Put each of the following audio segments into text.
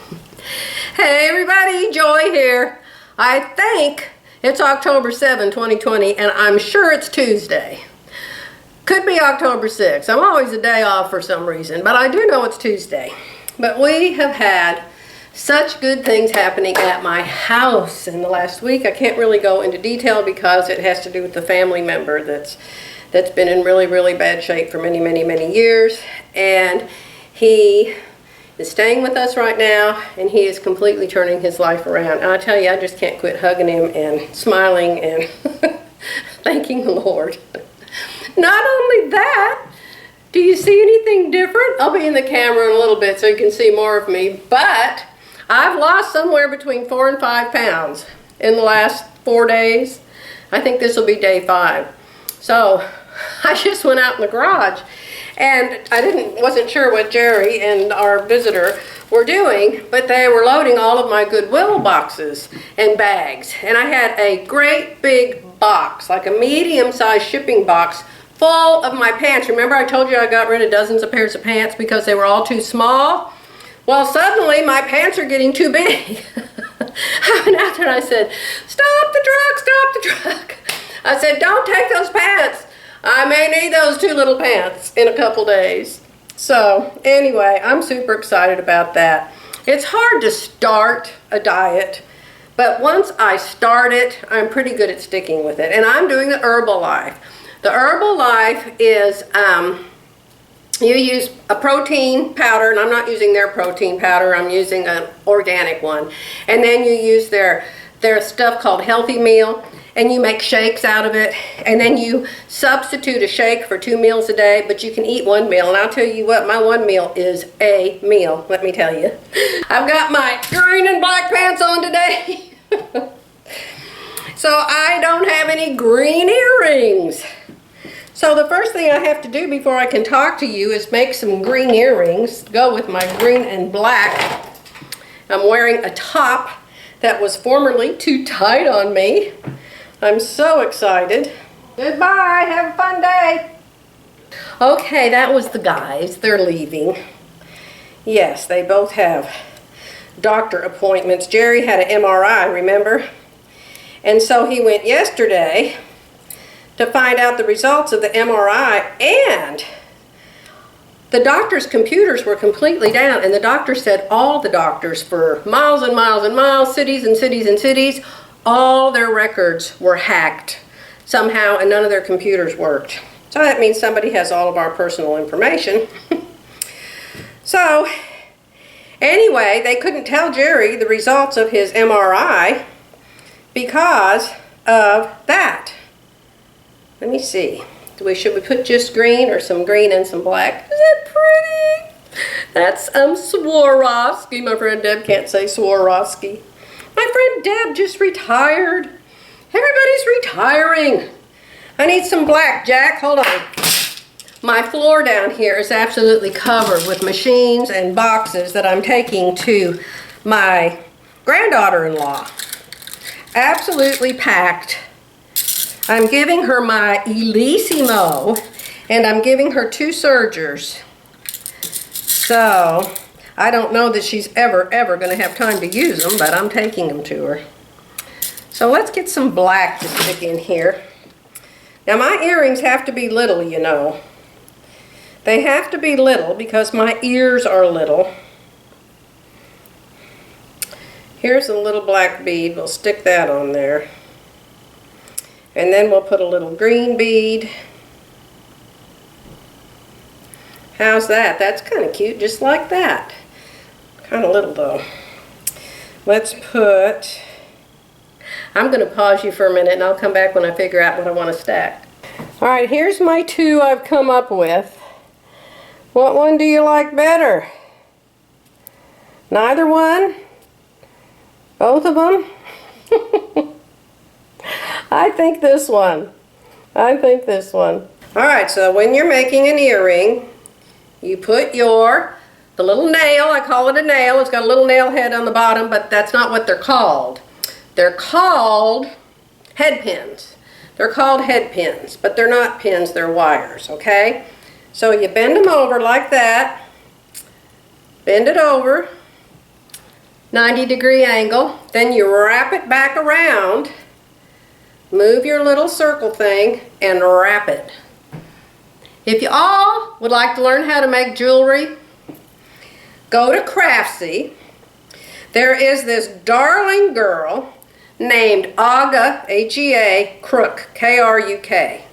Hey everybody, Joy here. I think it's October 7, 2020, and I'm sure it's Tuesday. Could be October 6. I'm always a day off for some reason, but I do know it's Tuesday. But we have had such good things happening at my house in the last week. I can't really go into detail because it has to do with the family member that's been in really bad shape for many years, and he is staying with us right now, and he is completely turning his life around. And I tell you, I just can't quit hugging him and smiling and thanking the Lord. Not only that, do you see anything different? I'll be in the camera in a little bit so you can see more of me, but I've lost somewhere between 4 and 5 pounds in the last 4 days. I think this will be day 5. So I just went out in the garage, and I wasn't sure what Jerry and our visitor were doing, but they were loading all of my Goodwill boxes and bags. And I had a great big box, like a medium-sized shipping box, full of my pants. Remember I told you I got rid of dozens of pairs of pants because they were all too small? Well, suddenly my pants are getting too big. I went out there and I said, "Stop the truck, stop the truck." I said, "Don't take those pants. I may need those 2 little pants in a couple days." So anyway, I'm super excited about that. It's hard to start a diet, but once I start it, I'm pretty good at sticking with it. And I'm doing the Herbalife. The Herbalife is, you use a protein powder, and I'm not using their protein powder, I'm using an organic one. And then you use their stuff called Healthy Meal, and you make shakes out of it, and then you substitute a shake for 2 meals a day, but you can eat 1 meal. And I'll tell you what, my 1 meal is a meal, let me tell you. I've got my green and black pants on today. So I don't have any green earrings. So the first thing I have to do before I can talk to you is make some green earrings, go with my green and black. I'm wearing a top that was formerly too tight on me. I'm so excited. Goodbye, have a fun day. Okay, that was the guys, they're leaving. Yes, they both have doctor appointments. Jerry had an MRI, remember? And so he went yesterday to find out the results of the MRI, and the doctor's computers were completely down, and the doctor said all the doctors for miles and miles and miles, cities and cities and cities, all their records were hacked somehow, and none of their computers worked. So that means somebody has all of our personal information. So anyway, they couldn't tell Jerry the results of his MRI because of that. Let me see. Should we put just green or some green and some black? Is that pretty? That's Swarovski. My friend Deb can't say Swarovski. My friend Deb just retired. Everybody's retiring. I need some black, Jack. Hold on. My floor down here is absolutely covered with machines and boxes that I'm taking to my granddaughter-in-law. Absolutely packed. I'm giving her my Elissimo, and I'm giving her 2 sergers. So I don't know that she's ever going to have time to use them, but I'm taking them to her. So let's get some black to stick in here. Now my earrings have to be little, you know. They have to be little because my ears are little. Here's a little black bead. We'll stick that on there. And then we'll put a little green bead. How's that? That's kind of cute, just like that. Kind of little though. Let's put, I'm going to pause you for a minute and I'll come back when I figure out what I want to stack. Alright, here's my 2 I've come up with. What one do you like better? Neither one? Both of them? I think this one. I think this one. Alright, so when you're making an earring, you put the little nail, I call it a nail, it's got a little nail head on the bottom, but that's not what they're called. They're called head pins. They're called head pins, but they're not pins, they're wires, okay? So you bend them over like that, bend it over, 90-degree angle. Then you wrap it back around. Move your little circle thing and wrap it. If you all would like to learn how to make jewelry, go to Craftsy. There is this darling girl named Aga, H-E-A, Crook, K-R-U-K.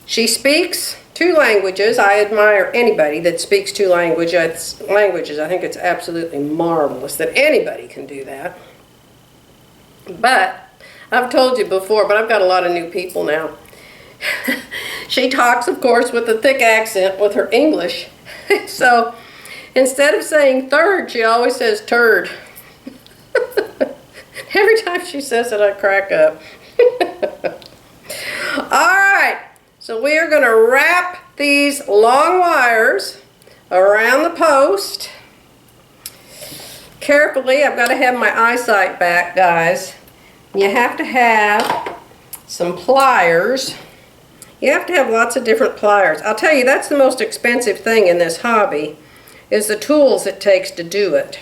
She speaks 2 languages. I admire anybody that speaks 2 languages. I think it's absolutely marvelous that anybody can do that. But I've told you before, but I've got a lot of new people now. She talks, of course, with a thick accent with her English. So instead of saying third, she always says turd. Every time she says it, I crack up. All right, so we are going to wrap these long wires around the post. Carefully, I've got to have my eyesight back, guys. You have to have some pliers. You have to have lots of different pliers. I'll tell you, that's the most expensive thing in this hobby, is the tools it takes to do it.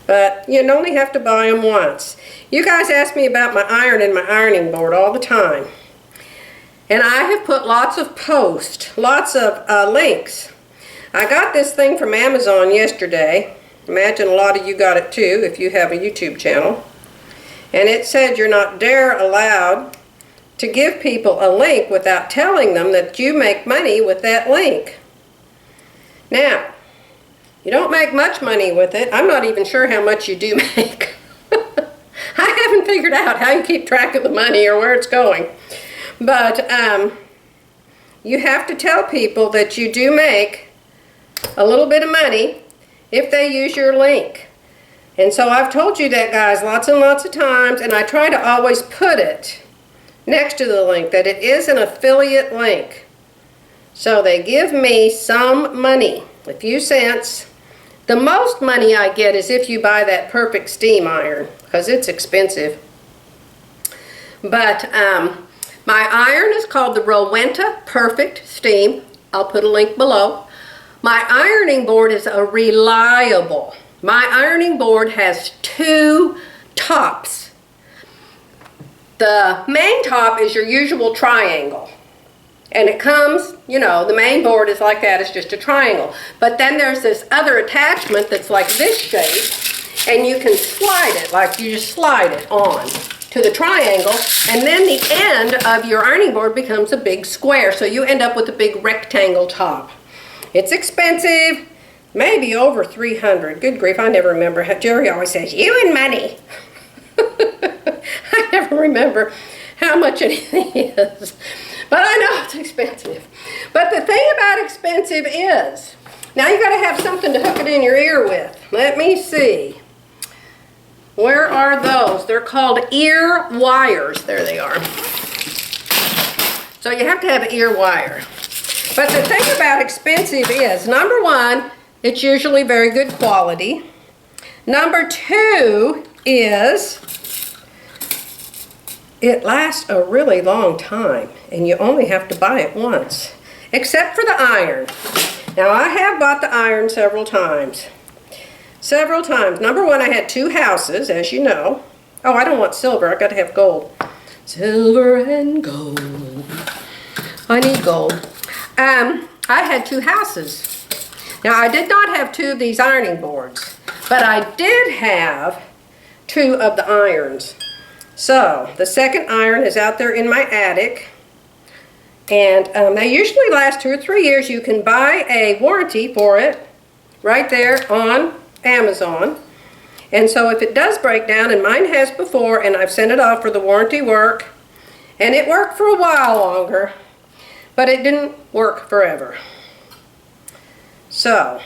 But you only have to buy them once. You guys ask me about my iron and my ironing board all the time. And I have put lots of posts, lots of links. I got this thing from Amazon yesterday. Imagine a lot of you got it too if you have a YouTube channel. And it said you're not dare allowed to give people a link without telling them that you make money with that link. Now, you don't make much money with it. I'm not even sure how much you do make. I haven't figured out how you keep track of the money or where it's going. But you have to tell people that you do make a little bit of money if they use your link. And so I've told you that, guys, lots and lots of times, and I try to always put it next to the link that it is an affiliate link. So they give me some money, a few cents. The most money I get is if you buy that perfect steam iron, because it's expensive. But my iron is called the Rowenta Perfect Steam. I'll put a link below. My ironing board is a Reliable. My ironing board has 2 tops. The main top is your usual triangle. And it comes, you know, the main board is like that, it's just a triangle. But then there's this other attachment that's like this shape, and you can slide it, like you just slide it on to the triangle, and then the end of your ironing board becomes a big square, so you end up with a big rectangle top. It's expensive, maybe over $300. Good grief, I never remember. Jerry always says, you and money. I never remember how much anything is. But I know it's expensive. But the thing about expensive is, now you got to have something to hook it in your ear with. Let me see. Where are those? They're called ear wires. There they are. So you have to have an ear wire. But the thing about expensive is, number 1, it's usually very good quality. Number 2 is it lasts a really long time, and you only have to buy it once, except for the iron. Now, I have bought the iron several times. Several times. Number 1, I had 2 houses, as you know. Oh, I don't want silver. I got to have gold. Silver and gold. I need gold. I had 2 houses. Now, I did not have 2 of these ironing boards, but I did have 2 of the irons. So, the second iron is out there in my attic, and they usually last 2 or 3 years. You can buy a warranty for it right there on Amazon. And so if it does break down, and mine has before, and I've sent it off for the warranty work, and it worked for a while longer, but it didn't work forever. So,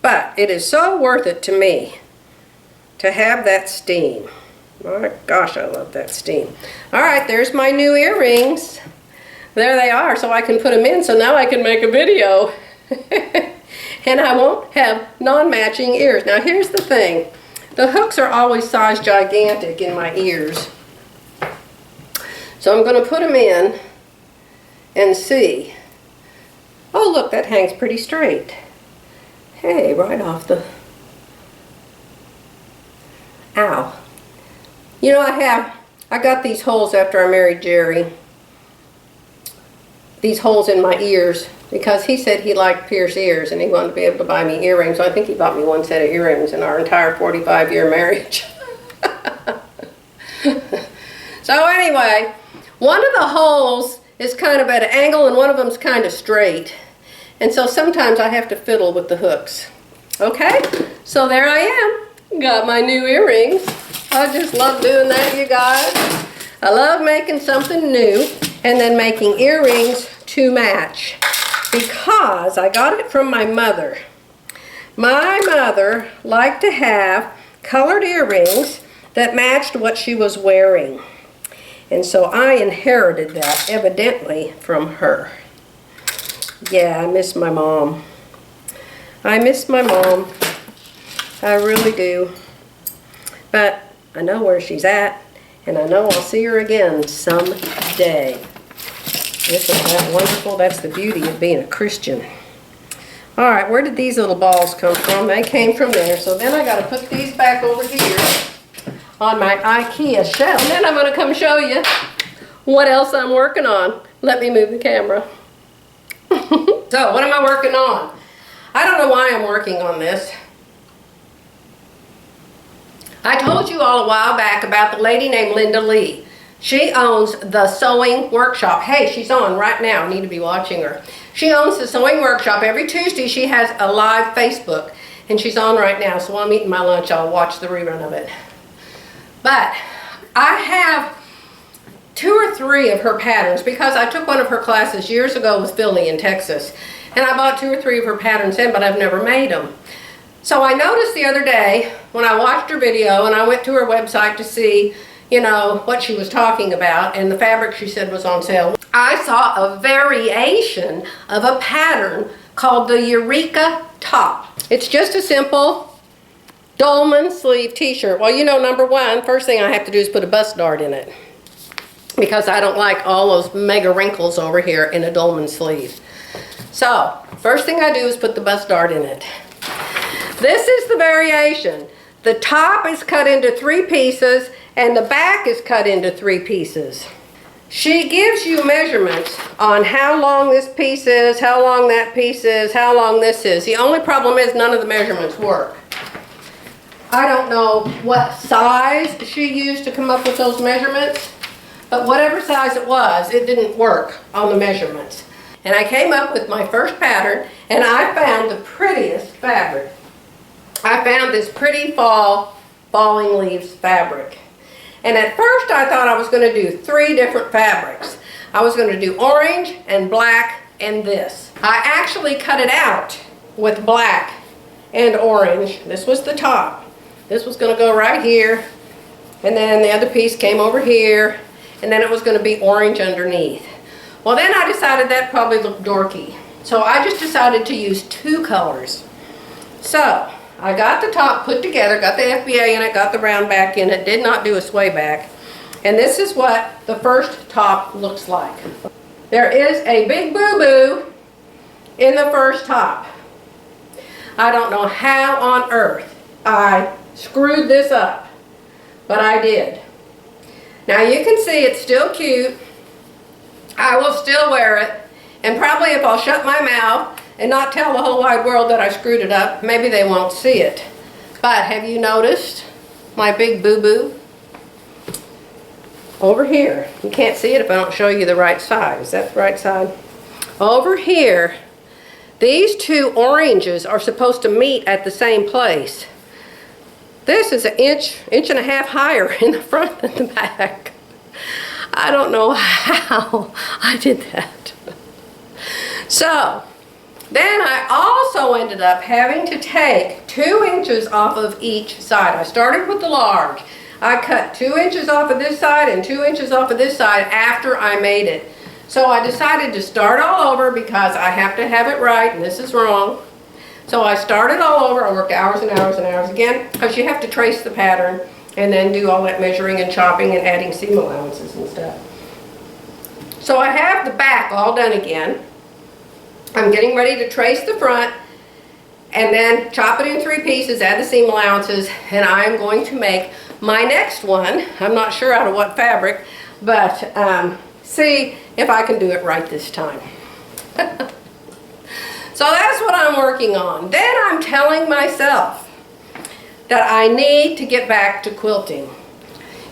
but it is so worth it to me to have that steam. My gosh, I love that steam. All right, there's my new earrings. There they are, so I can put them in, so now I can make a video. And I won't have non-matching ears. Now here's the thing. The hooks are always sized gigantic in my ears. So I'm going to put them in and see. Oh look, that hangs pretty straight. Hey, right off the Ow. You know, I got these holes after I married Jerry. These holes in my ears because he said he liked pierced ears and he wanted to be able to buy me earrings. So I think he bought me one set of earrings in our entire 45-year marriage. So anyway, one of the holes is kind of at an angle and one of them's kind of straight. And so sometimes I have to fiddle with the hooks. Okay, so there I am. Got my new earrings. I just love doing that, you guys. I love making something new and then making earrings to match because I got it from my mother. My mother liked to have colored earrings that matched what she was wearing. And so I inherited that evidently from her. Yeah, I miss my mom. I miss my mom. I really do. But I know where she's at, and I know I'll see her again someday. Isn't that wonderful? That's the beauty of being a Christian. All right, where did these little balls come from? They came from there. So then I got to put these back over here on my IKEA shelf. And then I'm going to come show you what else I'm working on. Let me move the camera. So, what am I working on? I don't know why I'm working on this. I told you all a while back about the lady named Linda Lee. She owns the Sewing Workshop. Hey, she's on right now. I need to be watching her. She owns the Sewing Workshop. Every Tuesday she has a live Facebook. And she's on right now. So while I'm eating my lunch, I'll watch the rerun of it. But I have 2 or 3 of her patterns because I took one of her classes years ago with Philly in Texas. And I bought 2 or 3 of her patterns in, but I've never made them. So I noticed the other day when I watched her video and I went to her website to see, you know, what she was talking about and the fabric she said was on sale. I saw a variation of a pattern called the Eureka top. It's just a simple dolman sleeve t-shirt. Well, you know, number one, first thing I have to do is put a bust dart in it because I don't like all those mega wrinkles over here in a dolman sleeve. So, first thing I do is put the bust dart in it. This is the variation. The top is cut into 3 pieces and the back is cut into 3 pieces. She gives you measurements on how long this piece is, how long that piece is, how long this is. The only problem is none of the measurements work. I don't know what size she used to come up with those measurements, but whatever size it was, it didn't work on the measurements. And I came up with my first pattern and I found the prettiest fabric. I found this pretty falling leaves fabric. And at first I thought I was going to do 3 different fabrics. I was going to do orange and black and this. I actually cut it out with black and orange. This was the top. This was going to go right here. And then the other piece came over here. And then it was going to be orange underneath. Well, then I decided that probably looked dorky. So I just decided to use 2 colors. So I got the top put together, got the FBA in it, got the round back in it, did not do a sway back. And this is what the first top looks like. There is a big boo-boo in the first top. I don't know how on earth I screwed this up, but I did. Now you can see it's still cute. I will still wear it. And probably if I'll shut my mouth and not tell the whole wide world that I screwed it up, maybe they won't see it. But have you noticed my big boo-boo? Over here. You can't see it if I don't show you the right side. Is that the right side? Over here, these 2 oranges are supposed to meet at the same place. This is an inch and a half higher in the front than the back. I don't know how I did that. So, then I also ended up having to take 2 inches off of each side. I started with the large. I cut 2 inches off of this side and 2 inches off of this side after I made it. So I decided to start all over because I have to have it right and this is wrong. So I started all over. I worked hours and hours and hours again because you have to trace the pattern and then do all that measuring and chopping and adding seam allowances and stuff. So I have the back all done again. I'm getting ready to trace the front And then chop it in 3 pieces, add the seam allowances, and I'm going to make my next one. I'm not sure out of what fabric, but see if I can do it right this time. So that's what I'm working on. Then I'm telling myself that I need to get back to quilting.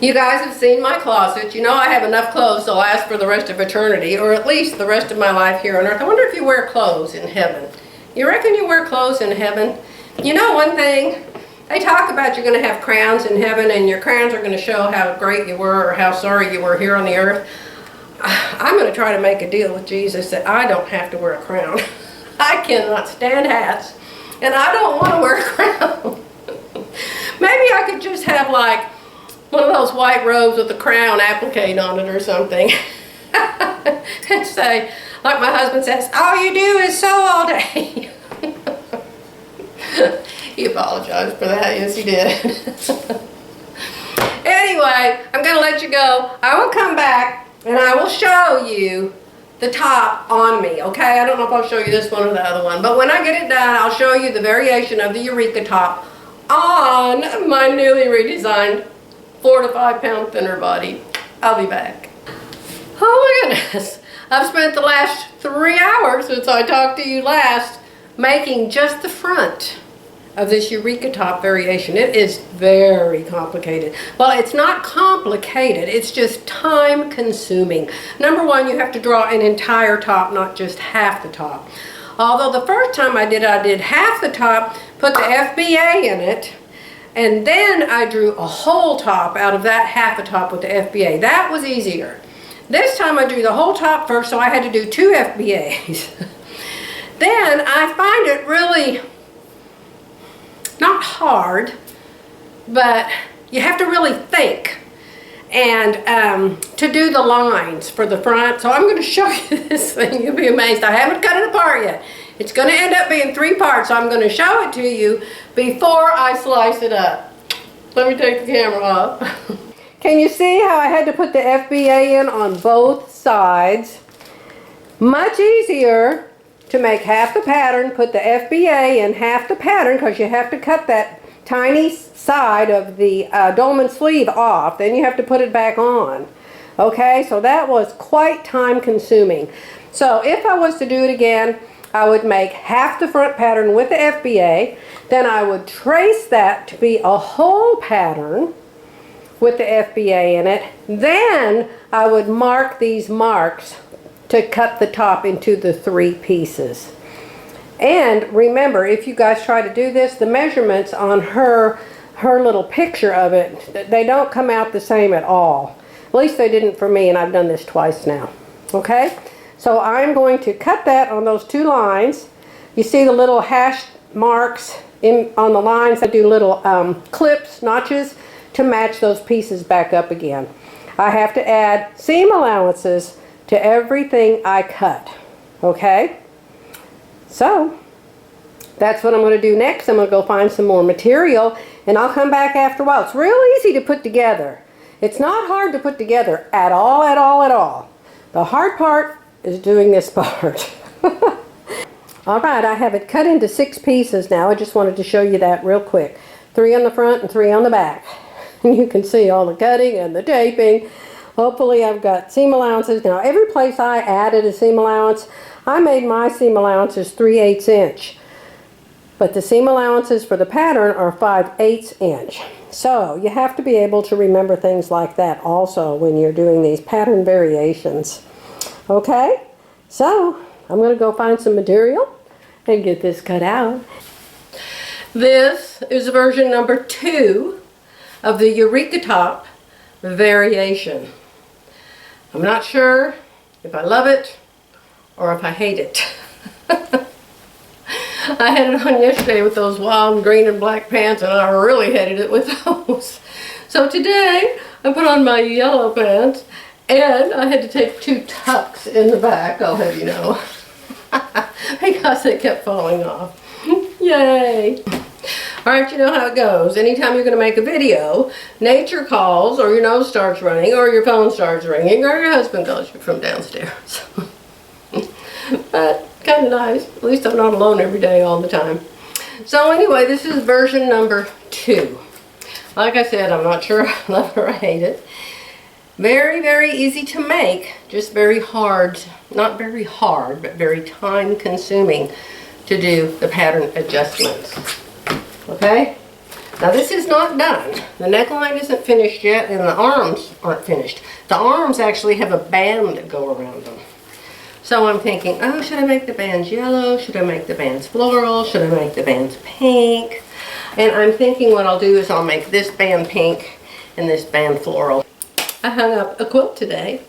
You guys have seen my closet. You know I have enough clothes to last for the rest of eternity, or at least the rest of my life here on earth. I wonder if you wear clothes in heaven. You reckon you wear clothes in heaven? You know one thing? They talk about you're going to have crowns in heaven, and your crowns are going to show how great you were or how sorry you were here on the earth. I'm going to try to make a deal with Jesus that I don't have to wear a crown. I cannot stand hats, and I don't want to wear a crown. Maybe I could just have like one of those white robes with a crown applique on it or something. And say, like my husband says, all you do is sew all day. He apologized for that. Yes, he did. Anyway, I'm going to let you go. I will come back and I will show you the top on me, okay? I don't know if I'll show you this one or the other one, but when I get it done, I'll show you the variation of the Eureka top on my newly redesigned 4 to 5 pound thinner body. I'll be back. Oh my goodness. I've spent the last 3 hours since I talked to you last making just the front of this Eureka top variation. It is very complicated. Well, it's not complicated, it's just time consuming. Number one, you have to draw an entire top, not just half the top. Although the first time I did half the top, put the FBA in it, and then I drew a whole top out of that half a top with the FBA. That was easier. This time I drew the whole top first, so I had to do 2 FBAs. Then I find it really not hard, but you have to really think and to do the lines for the front. So I'm going to show you this thing. You'll be amazed. I haven't cut it apart yet. It's going to end up being 3 parts, so I'm going to show it to you before I slice it up. Let me take the camera off. Can you see how I had to put the FBA in on both sides? Much easier to make half the pattern, put the FBA in half the pattern, because you have to cut that tiny side of the dolman sleeve off, then you have to put it back on. Okay, so that was quite time consuming. So if I was to do it again, I would make half the front pattern with the FBA, then I would trace that to be a whole pattern with the FBA in it, then I would mark these marks to cut the top into the 3 pieces. And remember, if you guys try to do this, the measurements on her little picture of it, they don't come out the same at all. At least they didn't for me, and I've done this twice now. Okay? So I'm going to cut that on those 2 lines. You see the little hash marks on the lines. I do little clips, notches, to match those pieces back up again. I have to add seam allowances to everything I cut. Okay? So that's what I'm going to do next. I'm going to go find some more material, and I'll come back after a while. It's real easy to put together. It's not hard to put together at all, at all, at all. The hard part is doing this part. Alright, I have it cut into 6 pieces now. I just wanted to show you that real quick. 3 on the front and 3 on the back. And you can see all the cutting and the taping. Hopefully I've got seam allowances. Now every place I added a seam allowance, I made my seam allowances 3/8 inch. But the seam allowances for the pattern are 5/8 inch. So you have to be able to remember things like that also when you're doing these pattern variations. Okay, so I'm going to go find some material and get this cut out. This is version number 2 of the Eureka top variation. I'm not sure if I love it or if I hate it. I had it on yesterday with those wild green and black pants, and I really hated it with those. So today I put on my yellow pants, and I had to take 2 tucks in the back, I'll have you know, because they kept falling off. Yay! Alright, you know how it goes. Anytime you're going to make a video, nature calls, or your nose starts running, or your phone starts ringing, or your husband calls you from downstairs. But kind of nice. At least I'm not alone every day all the time. So anyway, this is version number 2. Like I said, I'm not sure I love it or I hate it. Very, very easy to make, just very hard, not very hard, but very time consuming to do the pattern adjustments. Okay? Now this is not done. The neckline isn't finished yet and the arms aren't finished. The arms actually have a band that go around them. So I'm thinking, oh, should I make the bands yellow? Should I make the bands floral? Should I make the bands pink? And I'm thinking what I'll do is I'll make this band pink and this band floral. I hung up a quilt today.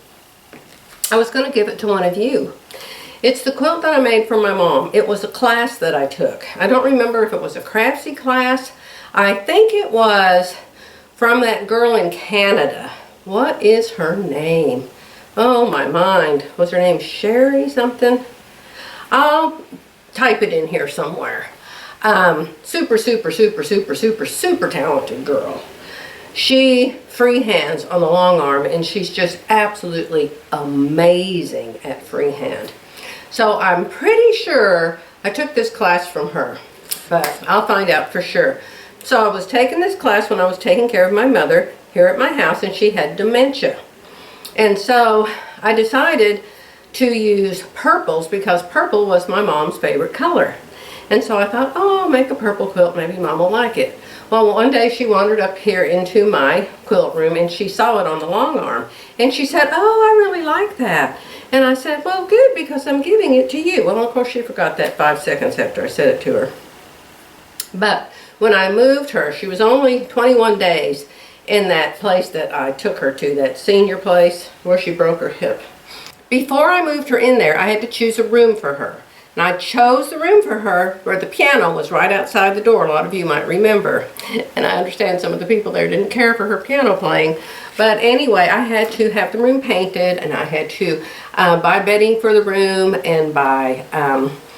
I was going to give it to one of you. It's the quilt that I made for my mom. It was a class that I took. I don't remember if it was a craftsy class. I think it was from that girl in Canada. What is her name? Oh, my mind. Was her name Sherry something? I'll type it in here somewhere. Super, super, super, super, super, super talented girl. She freehands on the long arm, and she's just absolutely amazing at freehand. So I'm pretty sure I took this class from her, but I'll find out for sure. So I was taking this class when I was taking care of my mother here at my house, and she had dementia. And so I decided to use purples because purple was my mom's favorite color. And so I thought, oh, I'll make a purple quilt, maybe Mom will like it. Well, one day she wandered up here into my quilt room and she saw it on the long arm. And she said, oh, I really like that. And I said, well, good, because I'm giving it to you. Well, of course, she forgot that 5 seconds after I said it to her. But when I moved her, she was only 21 days in that place that I took her to, that senior place where she broke her hip. Before I moved her in there, I had to choose a room for her. And I chose the room for her where the piano was right outside the door. A lot of you might remember. And I understand some of the people there didn't care for her piano playing. But anyway, I had to have the room painted, and I had to buy bedding for the room and buy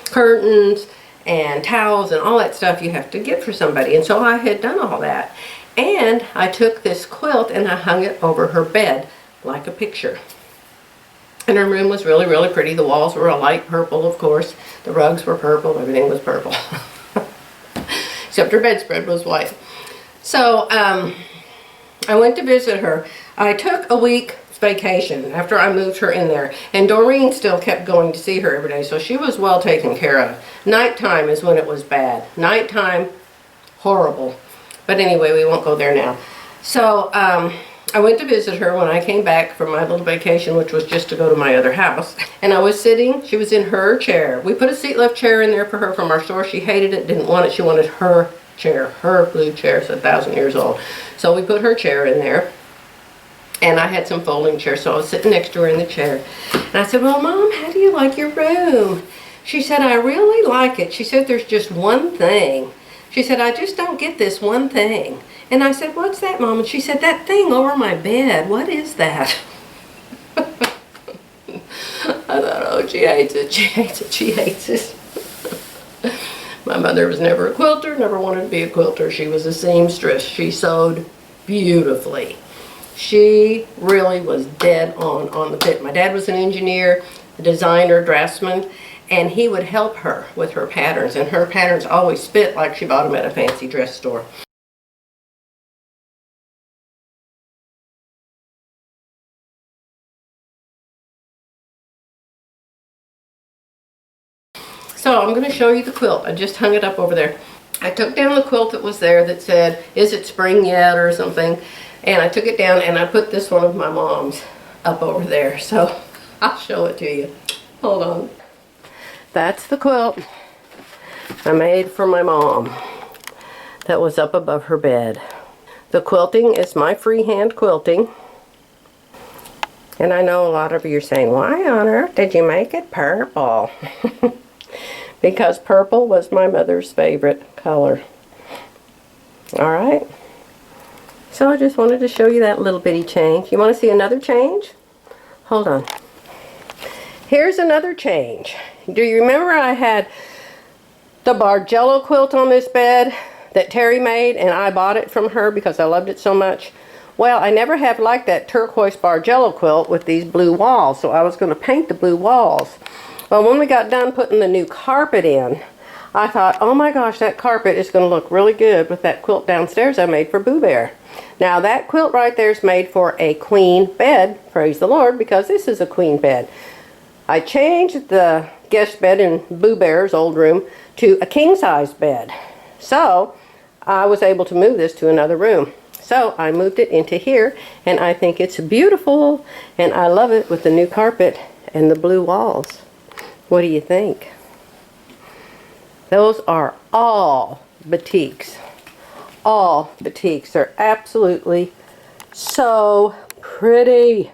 curtains and towels and all that stuff you have to get for somebody. And so I had done all that. And I took this quilt and I hung it over her bed like a picture. And her room was really, really pretty. The walls were a light purple, of course. The rugs were purple. Everything was purple. Except her bedspread was white. So I went to visit her. I took a week's vacation after I moved her in there. And Doreen still kept going to see her every day. So she was well taken care of. Nighttime is when it was bad. Nighttime, horrible. But anyway, we won't go there now. So I went to visit her when I came back from my little vacation, which was just to go to my other house. And I was sitting, she was in her chair. We put a seat lift chair in there for her from our store. She hated it, didn't want it. She wanted her chair, her blue chair. It's 1,000 years old. So we put her chair in there. And I had some folding chairs, so I was sitting next to her in the chair. And I said, well, Mom, how do you like your room? She said, I really like it. She said, there's just one thing. She said, I just don't get this one thing. And I said, what's that, Mom? And she said, that thing over my bed. What is that? I thought, oh, she hates it, she hates it, she hates it. My mother was never a quilter, never wanted to be a quilter. She was a seamstress. She sewed beautifully. She really was dead on the fit. My dad was an engineer, a designer, draftsman, and he would help her with her patterns, and her patterns always fit like she bought them at a fancy dress store. So I'm going to show you the quilt. I just hung it up over there. I took down the quilt that was there that said, is it spring yet or something, and I took it down and I put this one of my mom's up over there. So I'll show it to you. Hold on. That's the quilt I made for my mom that was up above her bed. The quilting is my freehand quilting. And I know a lot of you are saying, why on earth did you make it purple? Because purple was my mother's favorite color. Alright. So I just wanted to show you that little bitty change. You want to see another change? Hold on. Here's another change. Do you remember I had the Bargello quilt on this bed that Terry made, and I bought it from her because I loved it so much? Well, I never have liked that turquoise Bargello quilt with these blue walls, so I was going to paint the blue walls. Well, when we got done putting the new carpet in, I thought, oh my gosh, that carpet is going to look really good with that quilt downstairs I made for Boo Bear. Now that quilt right there is made for a queen bed, praise the Lord, because this is a queen bed. I changed the guest bed in Boo Bear's old room to a king-size bed. So I was able to move this to another room. So I moved it into here, and I think it's beautiful, and I love it with the new carpet and the blue walls. What do you think? Those are all batiks. All batiks. They're absolutely so pretty.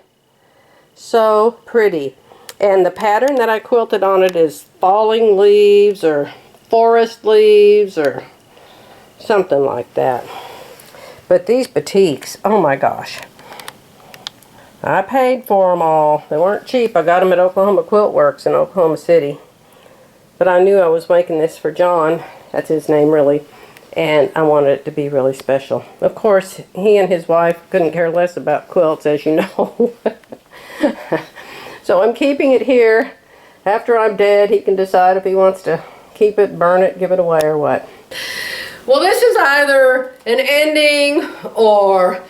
So pretty. And the pattern that I quilted on it is falling leaves or forest leaves or something like that. But these batiks, oh my gosh. I paid for them all. They weren't cheap. I got them at Oklahoma Quilt Works in Oklahoma City. But I knew I was making this for John. That's his name, really. And I wanted it to be really special. Of course, he and his wife couldn't care less about quilts, as you know. So I'm keeping it here. After I'm dead, he can decide if he wants to keep it, burn it, give it away, or what. Well, this is either an ending or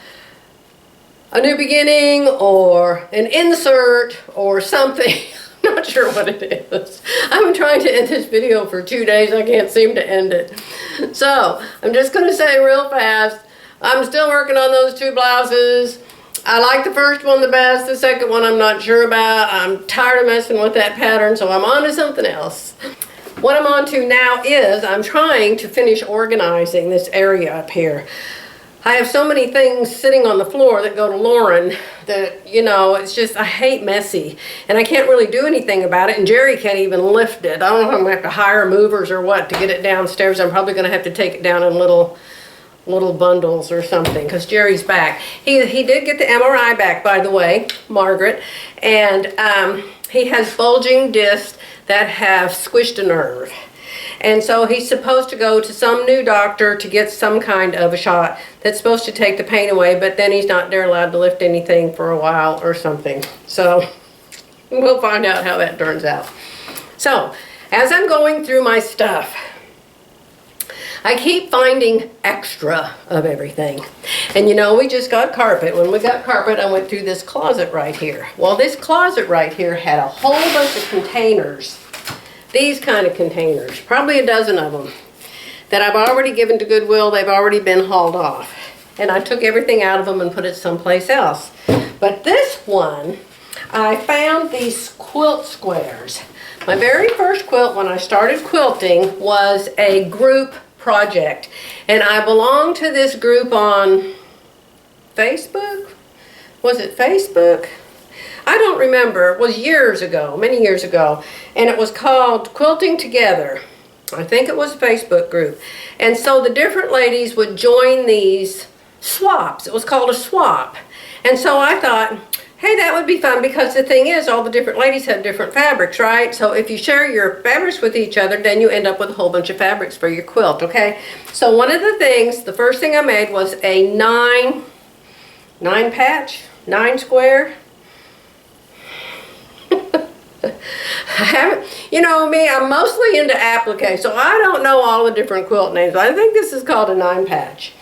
a new beginning or an insert or something. I'm not sure what it is. I've been trying to end this video for 2 days. I can't seem to end it. So I'm just going to say real fast, I'm still working on those 2 blouses. I like the first one the best. The second one I'm not sure about. I'm tired of messing with that pattern, so I'm on to something else. What I'm on to now is I'm trying to finish organizing this area up here. I have so many things sitting on the floor that go to Lauren that, you know, it's just, I hate messy. And I can't really do anything about it, and Jerry can't even lift it. I don't know if I'm going to have to hire movers or what to get it downstairs. I'm probably going to have to take it down in little bundles or something, because Jerry's back. He did get the MRI back, by the way, Margaret, and he has bulging discs that have squished a nerve. And so he's supposed to go to some new doctor to get some kind of a shot that's supposed to take the pain away, but then he's not there allowed to lift anything for a while or something. So we'll find out how that turns out. So as I'm going through my stuff, I keep finding extra of everything. And you know, we just got carpet. When we got carpet, I went through this closet right here. Well, this closet right here had a whole bunch of containers. These kind of containers, probably a dozen of them, that I've already given to Goodwill. They've already been hauled off. And I took everything out of them and put it someplace else. But this one, I found these quilt squares. My very first quilt when I started quilting was a group project. And I belong to this group on Facebook. Was it Facebook? I don't remember. It was years ago, many years ago. And it was called Quilting Together. I think it was a Facebook group. And so the different ladies would join these swaps. It was called a swap. And so I thought, hey, that would be fun, because the thing is, all the different ladies have different fabrics, right? So if you share your fabrics with each other, then you end up with a whole bunch of fabrics for your quilt, okay? So one of the things, the first thing I made was a 9 square. I haven't, you know me, I'm mostly into applique, so I don't know all the different quilt names. I think this is called a 9-patch.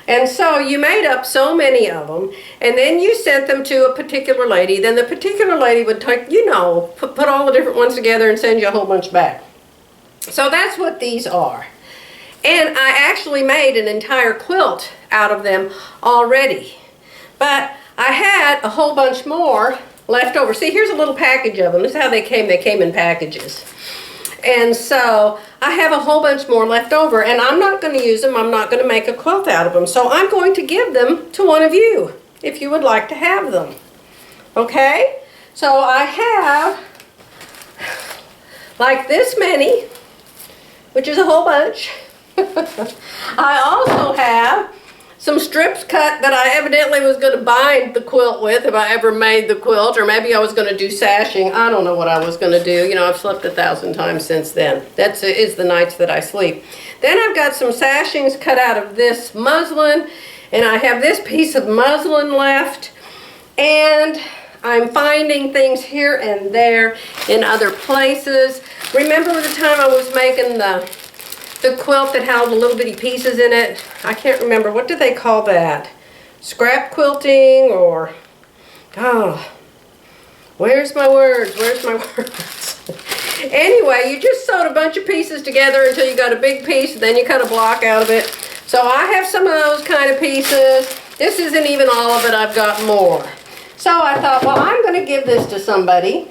And so you made up so many of them, and then you sent them to a particular lady. Then the particular lady would take, you know, put all the different ones together and send you a whole bunch back. So that's what these are. And I actually made an entire quilt out of them already. But I had a whole bunch more left over. See, here's a little package of them. This is how they came. They came in packages. And so I have a whole bunch more left over, and I'm not going to use them. I'm not going to make a quilt out of them. So I'm going to give them to one of you if you would like to have them. Okay? So I have like this many, which is a whole bunch. I also have some strips cut that I evidently was going to bind the quilt with if I ever made the quilt, or maybe I was going to do sashing. I don't know what I was going to do. You know, I've slept 1,000 times since then. That is the nights that I sleep. Then I've got some sashings cut out of this muslin, and I have this piece of muslin left, and I'm finding things here and there in other places. Remember the time I was making the the quilt that had all the little bitty pieces in it. I can't remember. What do they call that? Scrap quilting or... Oh, where's my words? Where's my words? Anyway, you just sewed a bunch of pieces together until you got a big piece, then you cut a block out of it. So I have some of those kind of pieces. This isn't even all of it. I've got more. So I thought, well, I'm going to give this to somebody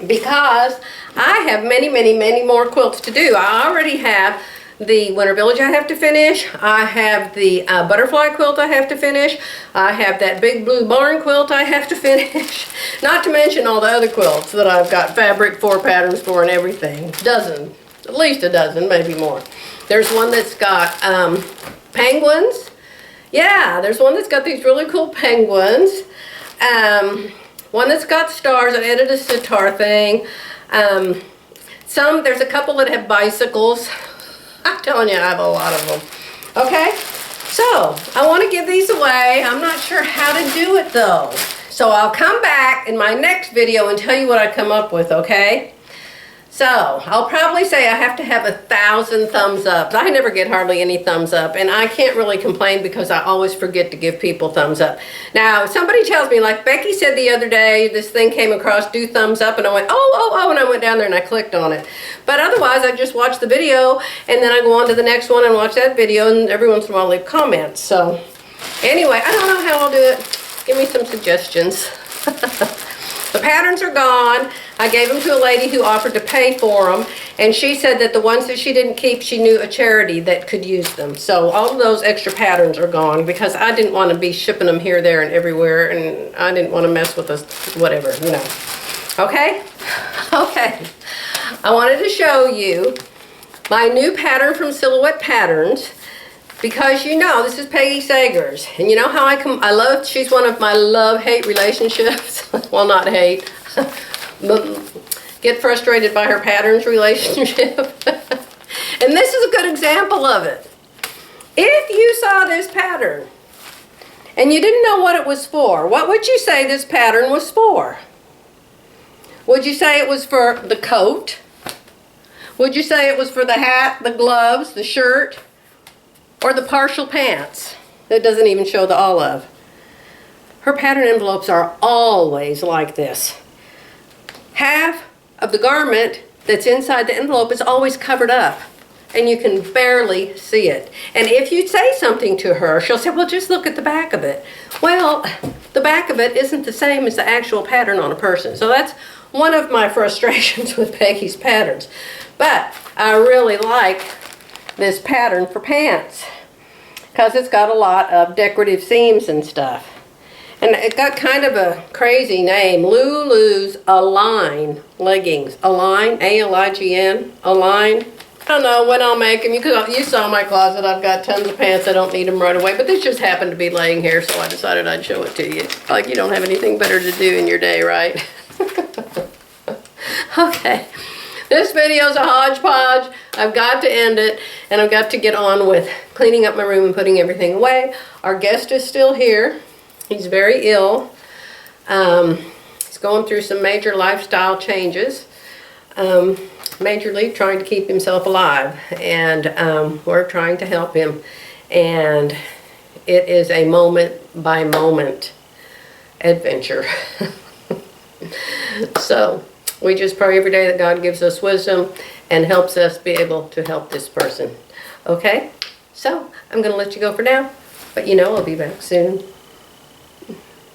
because I have many, many, many more quilts to do. I already have the Winter Village I have to finish. I have the butterfly quilt I have to finish. I have that big blue barn quilt I have to finish. Not to mention all the other quilts that I've got fabric for, patterns for, and everything. Dozen. At least a dozen, maybe more. There's one that's got penguins. Yeah, there's one that's got these really cool penguins. One that's got stars. I added a sitar thing. There's a couple that have bicycles. I'm telling you, I have a lot of them. Okay, so I want to give these away. I'm not sure how to do it though. So I'll come back in my next video and tell you what I come up with, okay? So I'll probably say I have to have 1,000 thumbs up. I never get hardly any thumbs up, and I can't really complain because I always forget to give people thumbs up. Now, somebody tells me, like Becky said the other day, this thing came across, do thumbs up, and I went, oh, and I went down there and I clicked on it. But otherwise, I just watch the video, and then I go on to the next one and watch that video, and every once in a while leave comments. So anyway, I don't know how I'll do it. Give me some suggestions. The patterns are gone. I gave them to a lady who offered to pay for them, and she said that the ones that she didn't keep, she knew a charity that could use them. So all of those extra patterns are gone because I didn't want to be shipping them here, there, and everywhere, and I didn't want to mess with us, whatever, you know. Okay? Okay. I wanted to show you my new pattern from Silhouette Patterns. Because you know, this is Peggy Sager's, and you know how she's one of my love-hate relationships. Well, not hate, but get frustrated by her patterns relationship. And this is a good example of it. If you saw this pattern, and you didn't know what it was for, what would you say this pattern was for? Would you say it was for the coat? Would you say it was for the hat, the gloves, the shirt? Or the partial pants that doesn't even show the olive? Her pattern envelopes are always like this. Half of the garment that's inside the envelope is always covered up, and you can barely see it. And if you say something to her, she'll say, well, just look at the back of it. Well, the back of it isn't the same as the actual pattern on a person. So that's one of my frustrations with Peggy's patterns. But I really like this pattern for pants because it's got a lot of decorative seams and stuff, and it got kind of a crazy name, Lulu's Align leggings. Align, A-L-I-G-N, Align. I don't know when I'll make them. You saw my closet. I've got tons of pants. I don't need them right away, but this just happened to be laying here, so I decided I'd show it to you. Like you don't have anything better to do in your day, right? Okay. This video's a hodgepodge. I've got to end it, and I've got to get on with cleaning up my room and putting everything away. Our guest is still here. He's very ill. He's going through some major lifestyle changes. Majorly trying to keep himself alive, and we're trying to help him. And it is a moment-by-moment adventure. So we just pray every day that God gives us wisdom and helps us be able to help this person. Okay? So I'm going to let you go for now, but you know I'll be back soon.